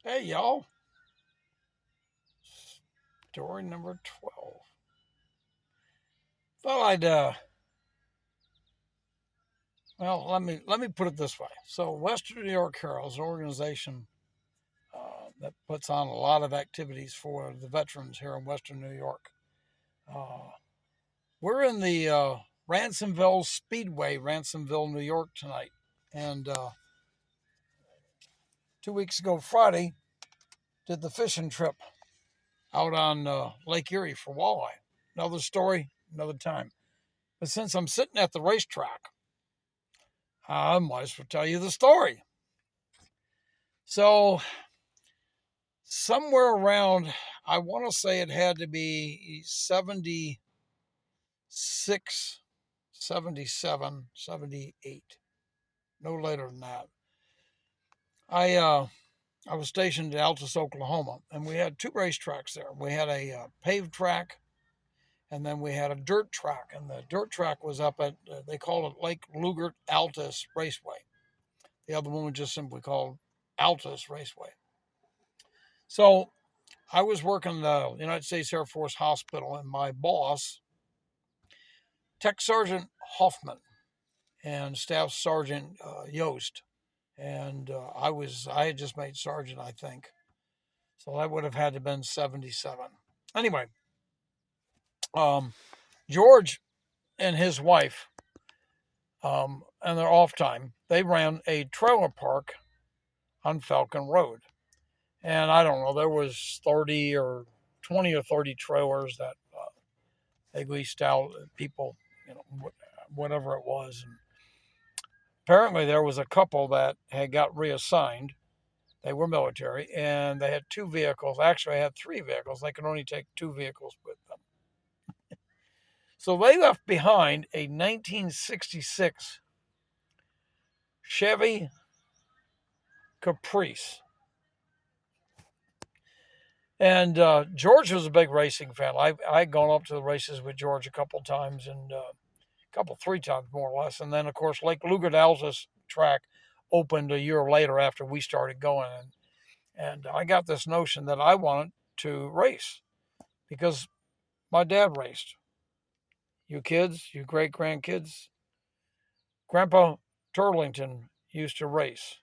Hey, y'all. Story number 12. Thought I'd, well, let me put it this way. So, Western New York Heroes, an organization that puts on a lot of activities for the veterans here in Western New York. Uh, we're in the Ransomville Speedway, Ransomville, New York tonight. And 2 weeks ago, Friday, did the fishing trip out on Lake Erie for walleye. Another story, another time. But since I'm sitting at the racetrack, I might as well tell you the story. So, somewhere around, I want to say it had to be 76, 77, 78, no later than that. I uh, I was stationed in Altus, Oklahoma, and we had two racetracks there. We had a paved track, and then we had a dirt track. And the dirt track was up at, they called it Lake Lugert Altus Raceway. The other one was just simply called Altus Raceway. So I was working the United States Air Force Hospital, and my boss, Tech Sergeant Hoffman, and Staff Sergeant Yost, and I had just made sergeant, I think, so that would have had to have been 77. Anyway, George and his wife, and their off time, they ran a trailer park on Falcon Road, and I don't know, there was 30 or 20 or 30 trailers that they leased out people, you know, whatever it was. And apparently, there was a couple that had got reassigned. They were military, and they had two vehicles. Actually, I had three vehicles. They could only take two vehicles with them. So they left behind a 1966 Chevy Caprice. And George was a big racing fan. I'd gone up to the races with George a couple times, and three times more or less. And then, of course, Lake Lugardal's track opened a year later after we started going. And I got this notion that I wanted to race because my dad raced. You kids, you great grandkids, Grandpa Turlington used to race.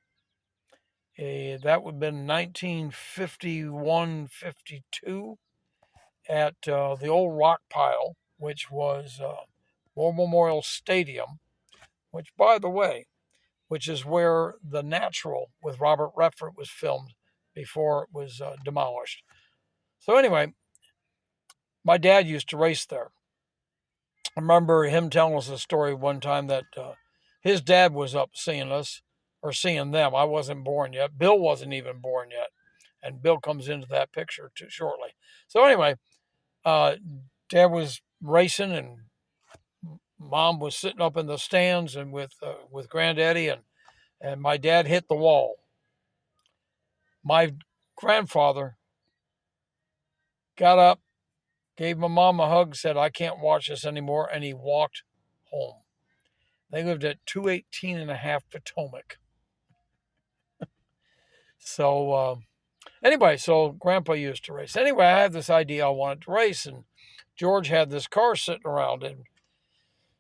That would have been 1951, 52 at the old rock pile, which was War Memorial Stadium, which, by the way, which is where The Natural with Robert Redford was filmed before it was demolished. So anyway, my dad used to race there. I remember him telling us a story one time that his dad was up seeing us or seeing them. I wasn't born yet. Bill wasn't even born yet. And Bill comes into that picture too shortly. So anyway, uh, dad was racing and mom was sitting up in the stands and with granddaddy, and my dad hit the wall. My grandfather got up, gave my mom a hug, said, "I can't watch this anymore," and he walked home. They lived at 218 and a half Potomac. So, anyway, so Grandpa used to race. Anyway, I had this idea I wanted to race, and George had this car sitting around. And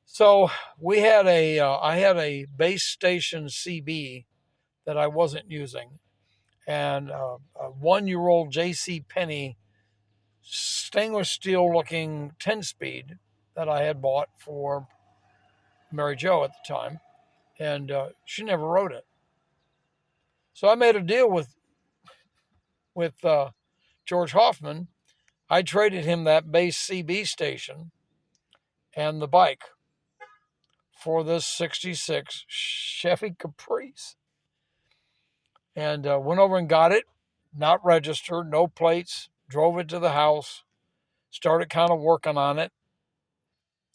so I had a base station CB that I wasn't using, and a 1-year-old JC Penney stainless steel looking 10-speed that I had bought for Mary Jo at the time, and she never rode it. So I made a deal with George Hoffman. I traded him that base CB station and the bike for this 66 Chevy Caprice, and went over and got it, not registered, no plates, drove it to the house, started kind of working on it.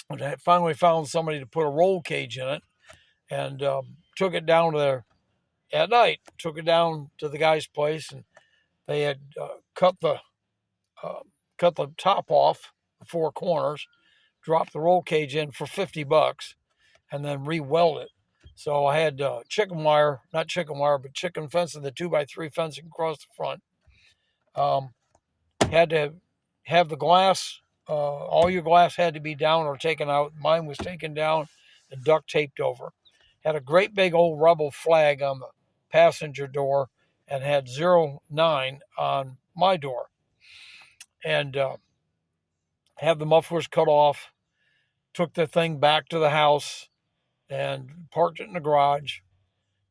And I finally found somebody to put a roll cage in it, and took it down there at night. Took it down to the guy's place, and they had uh, cut the top off the four corners, dropped the roll cage in for $50, and then re-weld it. So I had not chicken wire, but chicken fencing, the 2x3 fencing across the front. Had to have the glass, all your glass had to be down or taken out. Mine was taken down and duct taped over. Had a great big old rebel flag on the passenger door and had 09 on my door. And have the mufflers cut off, took the thing back to the house and parked it in the garage.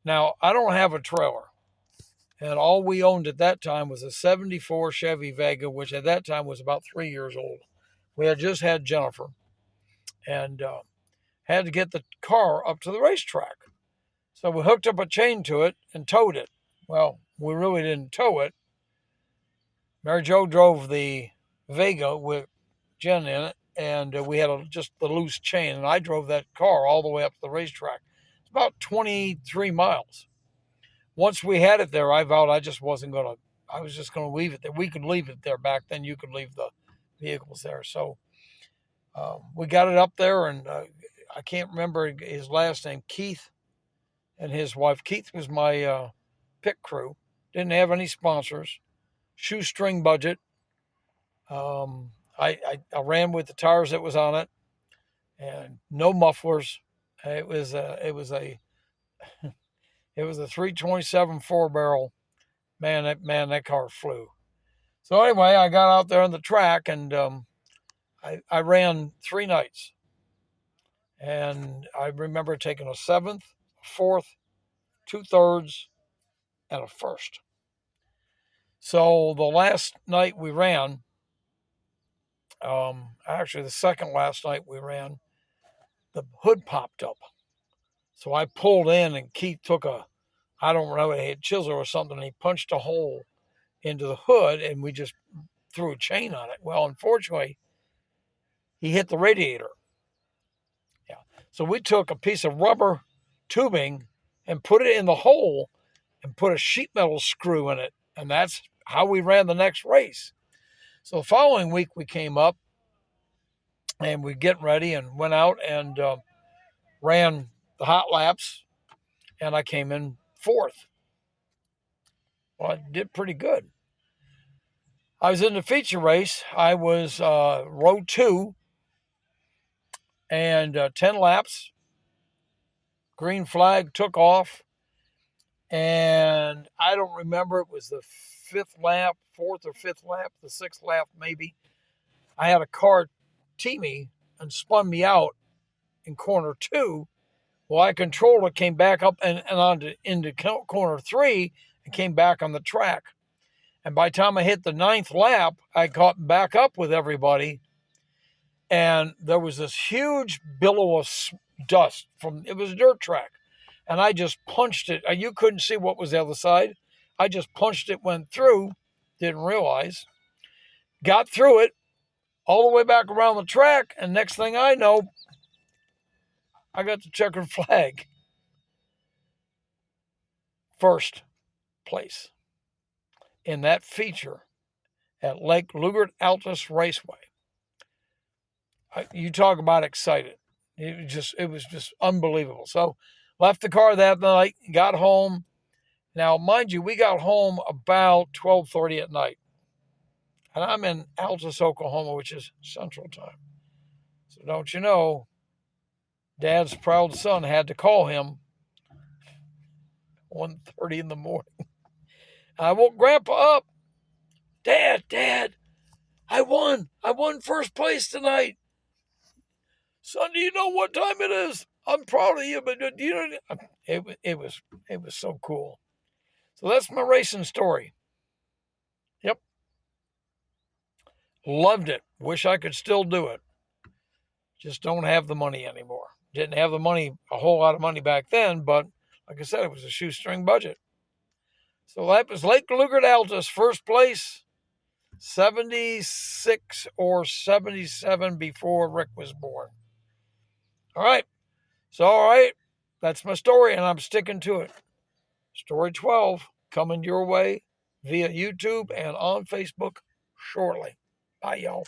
Now, I don't have a trailer. And all we owned at that time was a 74 Chevy Vega, which at that time was about 3 years old. We had just had Jennifer and had to get the car up to the racetrack. So we hooked up a chain to it and towed it. Well, we really didn't tow it. Mary Jo drove the Vega with Jen in it, and we had just the loose chain, and I drove that car all the way up to the racetrack. It's about 23 miles. Once we had it there, I vowed I was just going to leave it there. We could leave it there back then. You could leave the vehicles there. So we got it up there, and I can't remember his last name, Keith, and his wife. Keith was my pit crew. Didn't have any sponsors. Shoestring budget. I ran with the tires that was on it, and no mufflers. It was a 327 4-barrel. Man, that car flew. So anyway, I got out there on the track, and I ran 3 nights. And I remember taking a 7th, a 4th, 2/3, and a 1st. So the last night we ran, actually the second last night we ran, the hood popped up. So I pulled in, and Keith took I don't know, he had chisel or something, and he punched a hole into the hood, and we just threw a chain on it. Well, unfortunately, he hit the radiator. Yeah. So we took a piece of rubber tubing and put it in the hole and put a sheet metal screw in it. And that's how we ran the next race. So the following week we came up and we get ready and went out and ran the hot laps, and I came in 4th. Well, I did pretty good. I was in the feature race. I was row 2 and 10 laps. Green flag took off. And I don't remember, it was the 5th lap, 4th or 5th lap, the 6th lap maybe. I had a car tee me and spun me out in corner 2. Well, I controlled it, came back up and into corner 3 and came back on the track. And by the time I hit the 9th lap, I caught back up with everybody. And there was this huge billow of dust it was a dirt track. And I just punched it. You couldn't see what was the other side. I just punched it, went through, didn't realize. Got through it, all the way back around the track, and next thing I know, I got the checkered flag. 1st place in that feature at Lake Lugert Altus Raceway. You talk about excited. It was just unbelievable. So left the car that night, got home. Now, mind you, we got home about 12:30 at night. And I'm in Altus, Oklahoma, which is Central Time. So don't you know, Dad's proud son had to call him 1:30 in the morning. I woke Grandpa up. Dad, I won 1st place tonight. Son, do you know what time it is? I'm proud of you, but do you know? It was so cool. So that's my racing story. Yep. Loved it. Wish I could still do it. Just don't have the money anymore. Didn't have a whole lot of money back then, but like I said, it was a shoestring budget. So that was Lake Lugert Altus, 1st place, 76 or 77 before Rick was born. All right. That's my story, and I'm sticking to it. Story 12 coming your way via YouTube and on Facebook shortly. Bye, y'all.